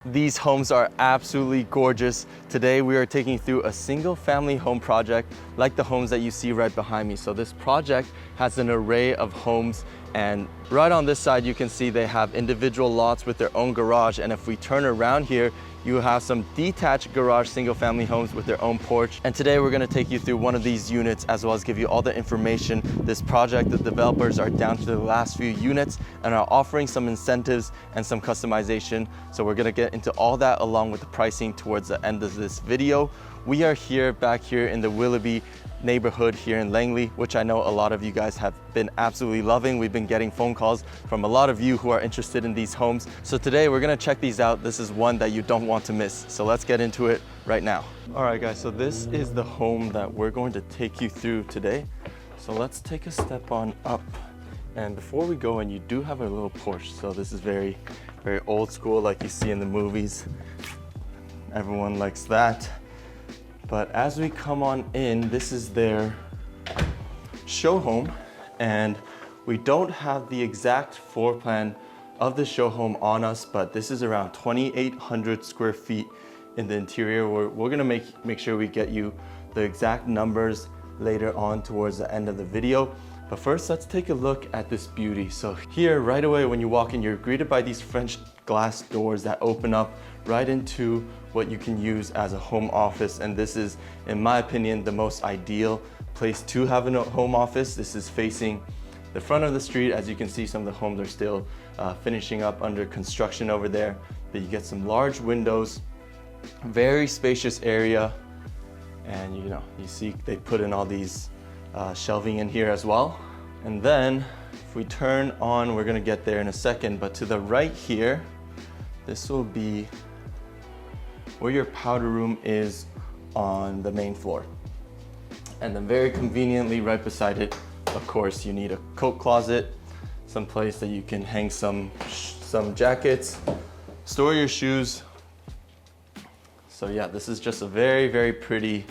These homes are absolutely gorgeous. Today we are taking you through a single family home project like the homes that you see right behind me. So this project has an array of homes, and right on this side you can see they have individual lots with their own garage, and if we turn around here you have some detached garage single family homes with their own porch. And today we're going to take you through one of these units as well as give you all the information. This project, the developers are down to the last few units and are offering some incentives and some customization. So we're going to get into all that along with the pricing towards the end of this video. We are back here in the Willoughby neighborhood here in Langley, which I know a lot of you guys have been absolutely loving. We've been getting phone calls from a lot of you who are interested in these homes. So today we're gonna check these out. This is one that you don't want to miss. So let's get into it right now. All right guys, so this is the home that we're going to take you through today. So let's take a step on up. And before we go in, you do have a little porch. So this is very, very old school like you see in the movies. Everyone likes that. But as we come on in, this is their show home, and we don't have the exact floor plan of the show home on us, but this is around 2,800 square feet in the interior. We're gonna make sure we get you the exact numbers later on towards the end of the video. But first, let's take a look at this beauty. So here, right away when you walk in, you're greeted by these French glass doors that open up right into what you can use as a home office. And this is, in my opinion, the most ideal place to have a home office. This is facing the front of the street. As you can see, some of the homes are still finishing up under construction over there. But you get some large windows, very spacious area. And you see they put in all these shelving in here as well. And then if we turn on, we're gonna get there in a second, but to the right here, this will be where your powder room is on the main floor. And then very conveniently right beside it, of course, you need a coat closet, some place that you can hang some jackets, store your shoes. So yeah, this is just a very, very pretty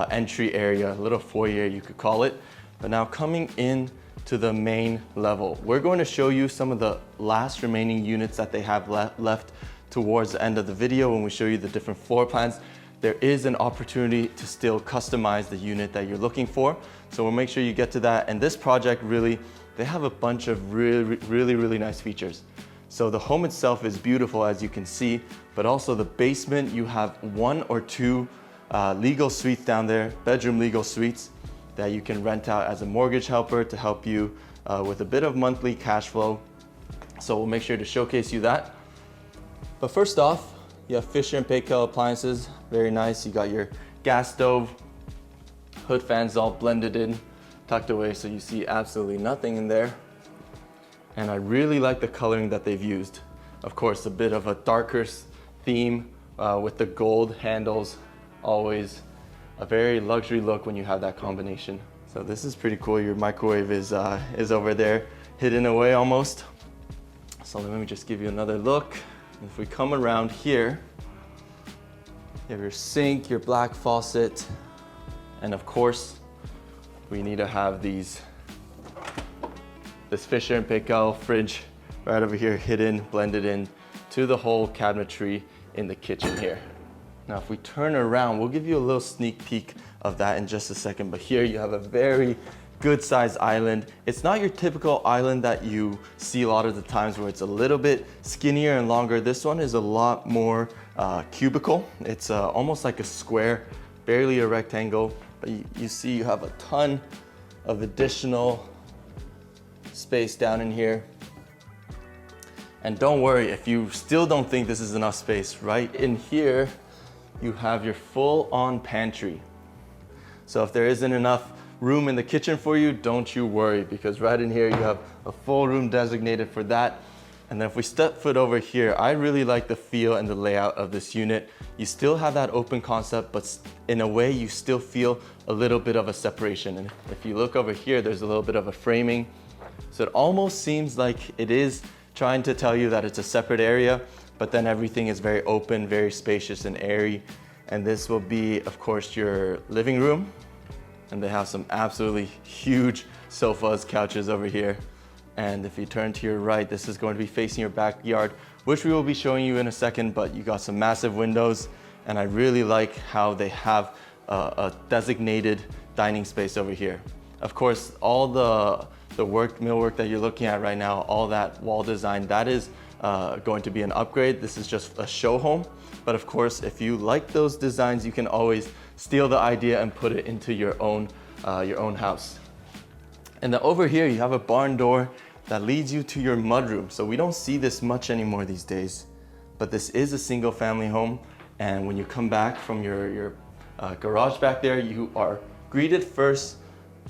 entry area, a little foyer you could call it. But now coming in to the main level, we're going to show you some of the last remaining units that they have left towards the end of the video. When we show you the different floor plans, there is an opportunity to still customize the unit that you're looking for. So we'll make sure you get to that. And this project really, they have a bunch of really nice features. So the home itself is beautiful, as you can see, but also the basement, you have 1 or 2 legal suites down there, bedroom legal suites that you can rent out as a mortgage helper to help you with a bit of monthly cash flow. So we'll make sure to showcase you that. But first off, you have Fisher & Paykel appliances, very nice. You got your gas stove, hood fans all blended in, tucked away so you see absolutely nothing in there. And I really like the coloring that they've used. Of course, a bit of a darker theme with the gold handles, always a very luxury look when you have that combination. So this is pretty cool. Your microwave is over there, hidden away almost. So let me just give you another look. If we come around here, you have your sink, your black faucet, and of course, we need to have this Fisher & Paykel fridge right over here, hidden, blended in to the whole cabinetry in the kitchen here. Now, if we turn around, we'll give you a little sneak peek of that in just a second, but here you have a very good sized island. It's not your typical island that you see a lot of the times where it's a little bit skinnier and longer. This one is a lot more cubical. It's almost like a square, barely a rectangle, but you see you have a ton of additional space down in here. And don't worry if you still don't think this is enough space. Right in here, you have your full-on pantry. So if there isn't enough room in the kitchen for you, don't you worry, because right in here you have a full room designated for that. And then if we step foot over here, I really like the feel and the layout of this unit. You still have that open concept, but in a way you still feel a little bit of a separation. And if you look over here, there's a little bit of a framing. So it almost seems like it is trying to tell you that it's a separate area, but then everything is very open, very spacious and airy. And this will be, of course, your living room. And they have some absolutely huge sofas, couches over here. And if you turn to your right, this is going to be facing your backyard, which we will be showing you in a second, but you got some massive windows, and I really like how they have a designated dining space over here. Of course, all the millwork that you're looking at right now, all that wall design, that is going to be an upgrade. This is just a show home. But of course, if you like those designs, you can always steal the idea and put it into your own house. And then over here, you have a barn door that leads you to your mudroom. So we don't see this much anymore these days, but this is a single family home. And when you come back from your garage back there, you are greeted first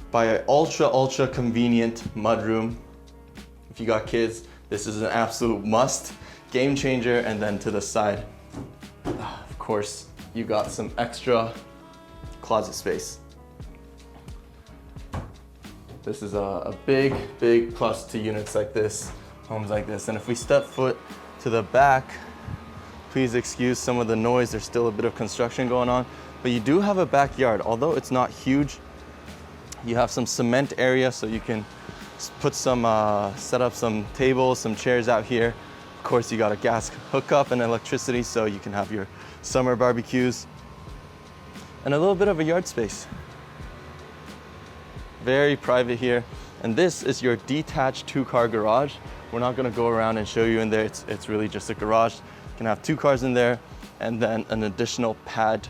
by an ultra convenient mudroom. If you got kids, this is an absolute must, game changer. And then to the side, of course, you got some extra closet space. This is a big plus to units like this, homes like this. And if we step foot to the back, please excuse some of the noise. There's still a bit of construction going on, but you do have a backyard. Although it's not huge, you have some cement area, so you can put some, set up some tables, some chairs out here. Of course, you got a gas hookup and electricity, so you can have your summer barbecues. And a little bit of a yard space. Very private here. And this is your detached 2-car garage. We're not gonna go around and show you in there. It's really just a garage. You can have 2 cars in there, and then an additional pad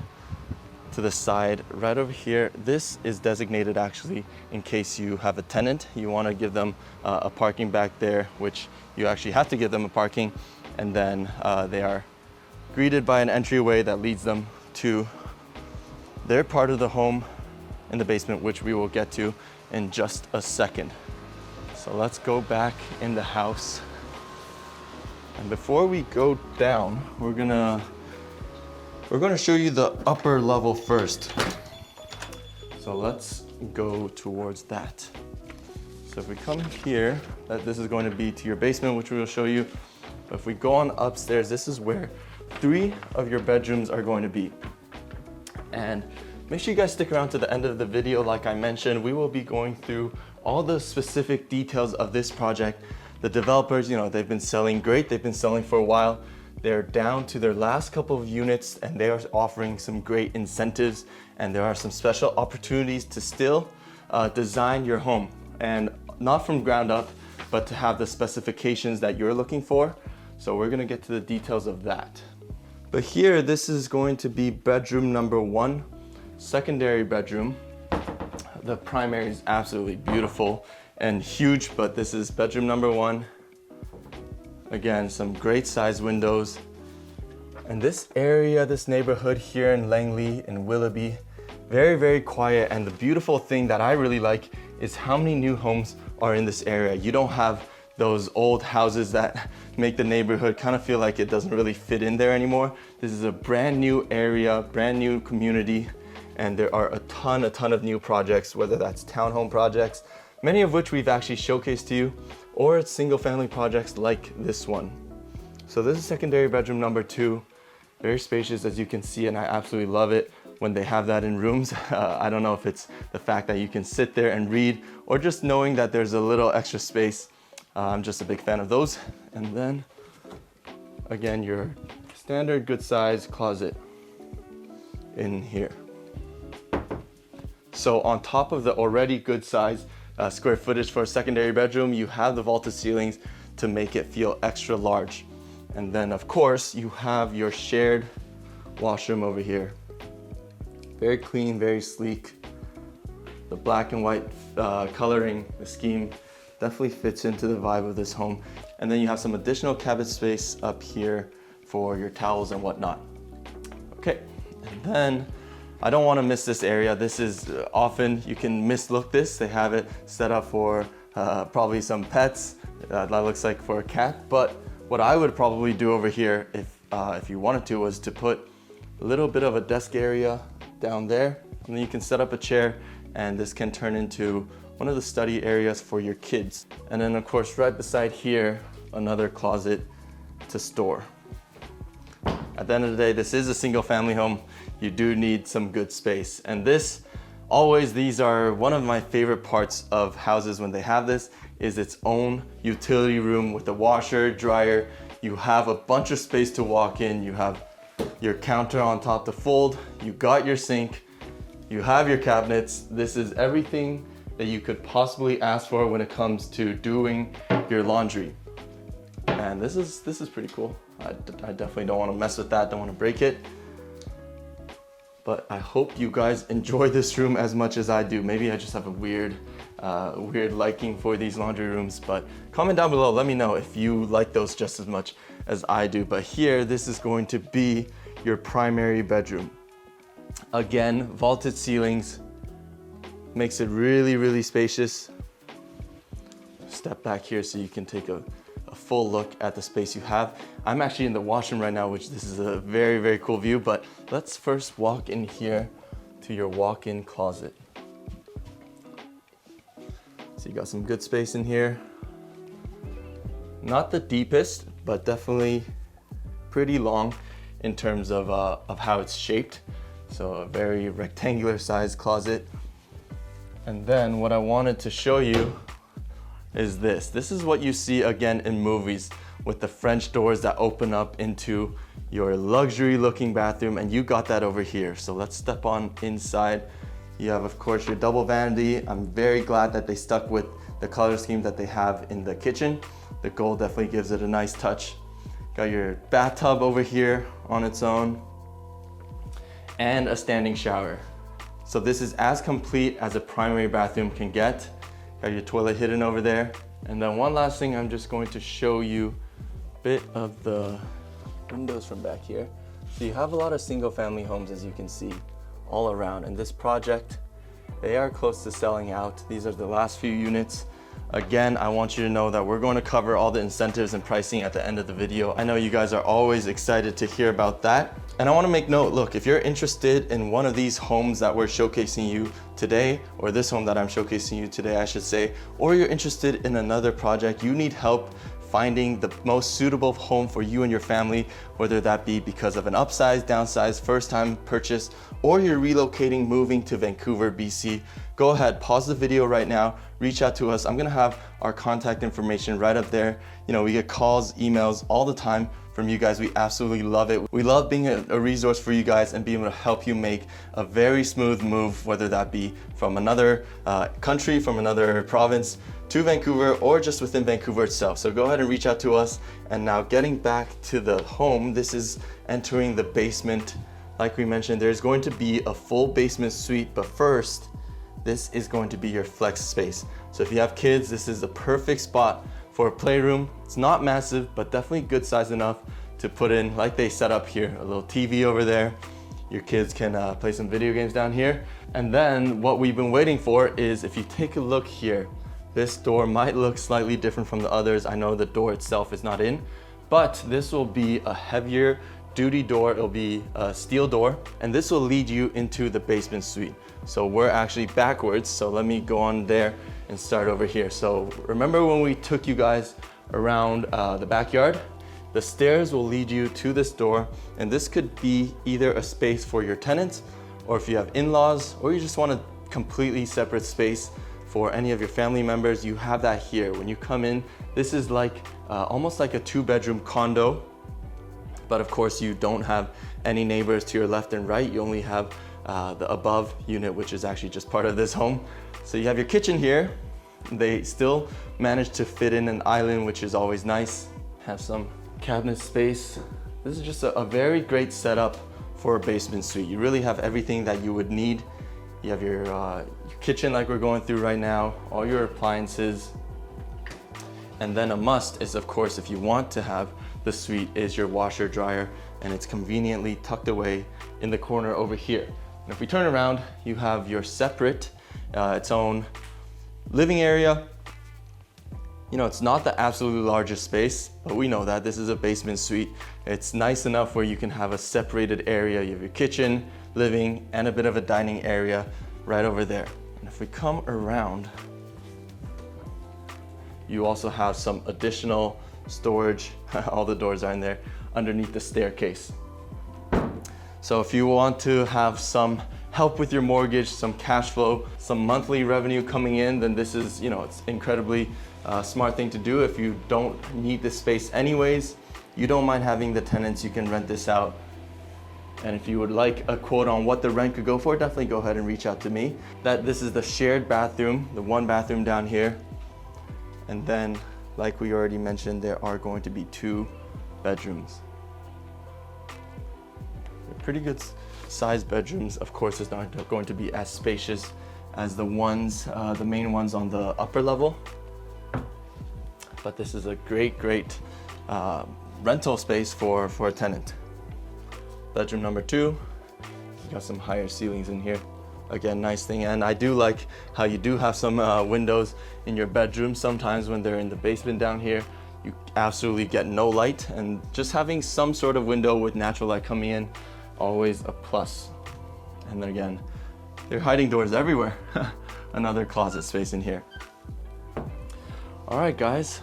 to the side right over here. This is designated actually in case you have a tenant. You wanna give them a parking back there, which you actually have to give them a parking. And then they are greeted by an entryway that leads them to their part of the home in the basement, which we will get to in just a second. So let's go back in the house. And before we go down, we're gonna show you the upper level first. So let's go towards that. So if we come here, this is going to be to your basement, which we will show you. But if we go on upstairs, this is where 3 of your bedrooms are going to be. And make sure you guys stick around to the end of the video. Like I mentioned, we will be going through all the specific details of this project. The developers, they've been selling great. They've been selling for a while. They're down to their last couple of units, and they are offering some great incentives, and there are some special opportunities to still design your home, and not from ground up, but to have the specifications that you're looking for. So we're gonna get to the details of that. But here, this is going to be bedroom number 1. Secondary bedroom. The primary is absolutely beautiful and huge, but this is bedroom number 1. Again, some great size windows. And this area, this neighborhood here in Langley and Willoughby, very quiet. And the beautiful thing that I really like is how many new homes are in this area. You don't have those old houses that make the neighborhood kind of feel like it doesn't really fit in there anymore. This is a brand new area, brand new community. And there are a ton of new projects, whether that's townhome projects, many of which we've actually showcased to you, or it's single family projects like this one. So this is secondary bedroom number 2, very spacious as you can see, and I absolutely love it when they have that in rooms. I don't know if it's the fact that you can sit there and read, or just knowing that there's a little extra space. I'm just a big fan of those. And then again, your standard good size closet in here. So on top of the already good size square footage for a secondary bedroom, you have the vaulted ceilings to make it feel extra large. And then of course, you have your shared washroom over here. Very clean, very sleek. The black and white coloring, the scheme definitely fits into the vibe of this home. And then you have some additional cabinet space up here for your towels and whatnot. Okay, and then I don't want to miss this area. This is often, you can mislook this. They have it set up for probably some pets. That looks like for a cat. But what I would probably do over here, if you wanted to, was to put a little bit of a desk area down there. And then you can set up a chair, and this can turn into one of the study areas for your kids. And then of course, right beside here, another closet to store. At the end of the day, this is a single family home. You do need some good space. And this always, these are one of my favorite parts of houses when they have this, is its own utility room with a washer, dryer. You have a bunch of space to walk in. You have your counter on top to fold. You got your sink. You have your cabinets. This is everything that you could possibly ask for when it comes to doing your laundry. And this is pretty cool. I definitely don't want to mess with that. Don't want to break it. But I hope you guys enjoy this room as much as I do. Maybe I just have a weird liking for these laundry rooms, but comment down below, let me know if you like those just as much as I do. But here, this is going to be your primary bedroom. Again, vaulted ceilings, makes it really, really spacious. Step back here so you can take a full look at the space you have. I'm actually in the washroom right now, which this is a very, very cool view, but let's first walk in here to your walk-in closet. So you got some good space in here. Not the deepest, but definitely pretty long in terms of how it's shaped. So a very rectangular sized closet. And then what I wanted to show you is this. This is what you see again in movies with the French doors that open up into your luxury looking bathroom, and you got that over here. So let's step on inside. You have, of course, your double vanity. I'm very glad that they stuck with the color scheme that they have in the kitchen. The gold definitely gives it a nice touch. Got your bathtub over here on its own, and a standing shower. So this is as complete as a primary bathroom can get. Got your toilet hidden over there. And then one last thing, I'm just going to show you a bit of the windows from back here. So you have a lot of single family homes, as you can see, all around. And this project, they are close to selling out. These are the last few units. Again, I want you to know that we're going to cover all the incentives and pricing at the end of the video. I know you guys are always excited to hear about that. And I want to make note, look, if you're interested in one of these homes that we're showcasing you today, or this home that I'm showcasing you today, I should say, or you're interested in another project, you need help finding the most suitable home for you and your family, whether that be because of an upsize, downsize, first time purchase, or you're relocating, moving to Vancouver, BC, go ahead, pause the video right now, reach out to us. I'm gonna have our contact information right up there. You know, we get calls, emails all the time from you guys. We absolutely love it. We love being a resource for you guys and being able to help you make a very smooth move, whether that be from another country, from another province to Vancouver, or just within Vancouver itself. So go ahead and reach out to us. And now getting back to the home, this is entering the basement. Like we mentioned, there's going to be a full basement suite, but first, this is going to be your flex space. So if you have kids, this is the perfect spot for a playroom. It's not massive, but definitely good size enough to put in, like they set up here, a little TV over there. Your kids can play some video games down here. And then what we've been waiting for is, if you take a look here, this door might look slightly different from the others. I know the door itself is not in, but this will be a heavier duty door. It'll be a steel door, and this will lead you into the basement suite. So we're actually backwards. So let me go on there and start over here. So remember when we took you guys around the backyard? The stairs will lead you to this door, and this could be either a space for your tenants, or if you have in-laws, or you just want a completely separate space for any of your family members, you have that here. When you come in, this is like almost like a 2-bedroom condo, but of course you don't have any neighbors to your left and right. You only have the above unit, which is actually just part of this home. So you have your kitchen here. They still managed to fit in an island, which is always nice. Have some cabinet space. This is just a very great setup for a basement suite. You really have everything that you would need. You have your kitchen like we're going through right now, all your appliances. And then a must is, of course, if you want to have the suite, is your washer dryer, and it's conveniently tucked away in the corner over here. And if we turn around, you have your separate, its own living area. You know, it's not the absolutely largest space, but we know that this is a basement suite. It's nice enough where you can have a separated area. You have your kitchen, living, and a bit of a dining area right over there. And if we come around, you also have some additional storage. All the doors are in there underneath the staircase. So if you want to have some help with your mortgage, some cash flow, some monthly revenue coming in, then this is, it's incredibly smart thing to do. If you don't need this space anyways, you don't mind having the tenants, you can rent this out. And if you would like a quote on what the rent could go for, definitely go ahead and reach out to me. This is the shared bathroom, the one bathroom down here. And then, like we already mentioned, there are going to be 2 bedrooms. They're pretty good size bedrooms. Of course, it's not going to be as spacious as the main ones on the upper level. But this is a great rental space for a tenant. Bedroom number 2, you got some higher ceilings in here. Again, nice thing. And I do like how you do have some windows in your bedroom. Sometimes when they're in the basement down here, you absolutely get no light, and just having some sort of window with natural light coming in, always a plus. And then again, there are hiding doors everywhere. Another closet space in here. All right, guys.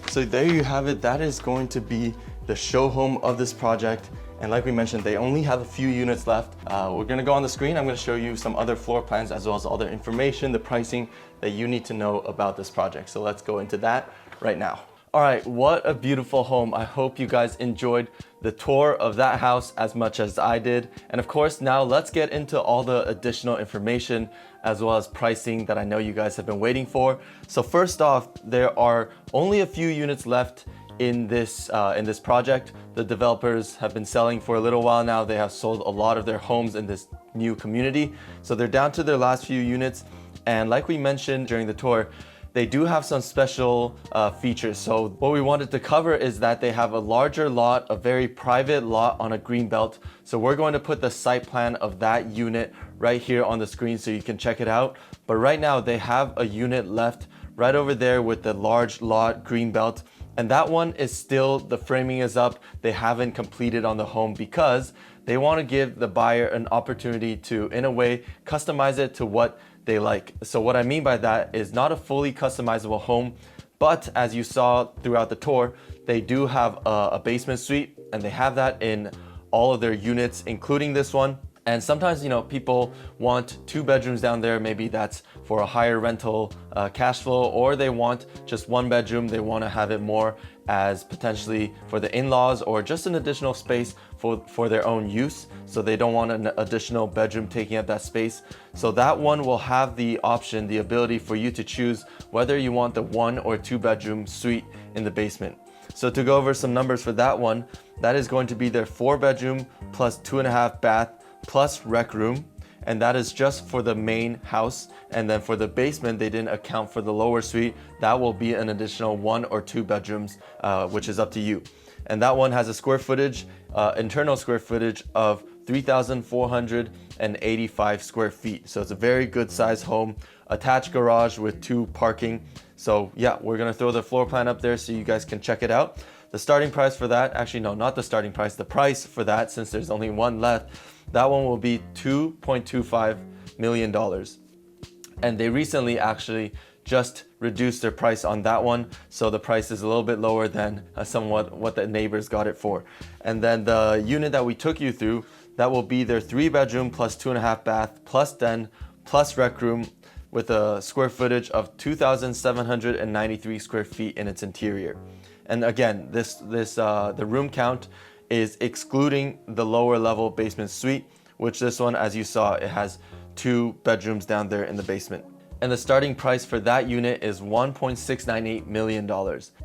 So there you have it. That is going to be the show home of this project. And like we mentioned, they only have a few units left. We're gonna go on the screen. I'm gonna show you some other floor plans as well as other information, the pricing that you need to know about this project. So let's go into that right now. All right, what a beautiful home. I hope you guys enjoyed the tour of that house as much as I did. And of course, now let's get into all the additional information as well as pricing that I know you guys have been waiting for. So first off, there are only a few units left in this project. The developers have been selling for a little while now. They have sold a lot of their homes in this new community. So they're down to their last few units. And like we mentioned during the tour, they do have some special features. So what we wanted to cover is that they have a larger lot, a very private lot on a green belt. So we're going to put the site plan of that unit right here on the screen so you can check it out. But right now they have a unit left right over there with the large lot green belt. And that one is still, the framing is up. They haven't completed on the home because they want to give the buyer an opportunity to, in a way, customize it to what they like. So what I mean by that is not a fully customizable home, but as you saw throughout the tour, they do have a basement suite, and they have that in all of their units, including this one. And sometimes, people want 2 bedrooms down there. Maybe that's for a higher rental cash flow, or they want just 1 bedroom. They want to have it more as potentially for the in-laws or just an additional space for their own use. So they don't want an additional bedroom taking up that space. So that one will have the option, the ability for you to choose whether you want the 1 or 2 bedroom suite in the basement. So to go over some numbers for that one, that is going to be their 4 bedroom plus 2.5 bath plus rec room, and that is just for the main house. And then for the basement, they didn't account for the lower suite. That will be an additional 1 or 2 bedrooms, which is up to you. And that one has a square footage, internal square footage of 3,485 square feet. So it's a very good size home, attached garage with 2 parking. So yeah, we're gonna throw the floor plan up there so you guys can check it out. The starting price for that, actually no, not the starting price, the price for that, since there's only one left, that one will be $2.25 million. And they recently actually just reduced their price on that one. So the price is a little bit lower than somewhat what the neighbors got it for. And then the unit that we took you through, that will be their 3 bedroom plus 2.5 bath plus den plus rec room with a square footage of 2,793 square feet in its interior. And again, the room count is excluding the lower level basement suite, which this one, as you saw, it has 2 bedrooms down there in the basement. And the starting price for that unit is $1.698 million.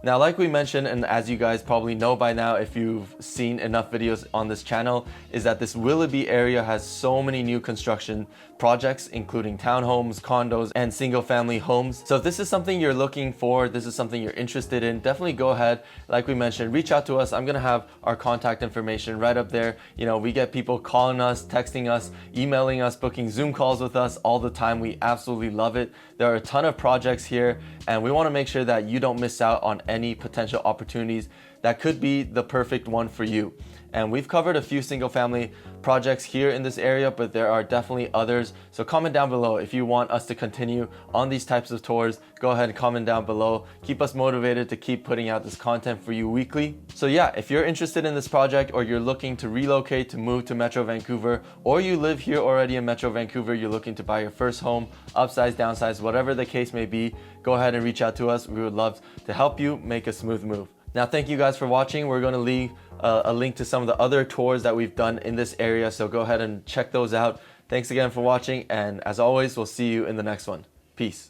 Now, like we mentioned, and as you guys probably know by now if you've seen enough videos on this channel, is that this Willoughby area has so many new construction projects, including townhomes, condos, and single family homes. So if this is something you're looking for, this is something you're interested in, definitely go ahead. Like we mentioned, reach out to us. I'm gonna have our contact information right up there. We get people calling us, texting us, emailing us, booking Zoom calls with us all the time. We absolutely love it. There are a ton of projects here, and we want to make sure that you don't miss out on any potential opportunities that could be the perfect one for you. And we've covered a few single family projects here in this area, but there are definitely others. So comment down below if you want us to continue on these types of tours. Go ahead and comment down below. Keep us motivated to keep putting out this content for you weekly. So yeah, if you're interested in this project, or you're looking to relocate, to move to Metro Vancouver, or you live here already in Metro Vancouver, you're looking to buy your first home, upsize, downsize, whatever the case may be, go ahead and reach out to us. We would love to help you make a smooth move. Now, thank you guys for watching. We're going to leave a link to some of the other tours that we've done in this area, so go ahead and check those out. Thanks again for watching, and as always, we'll see you in the next one. Peace.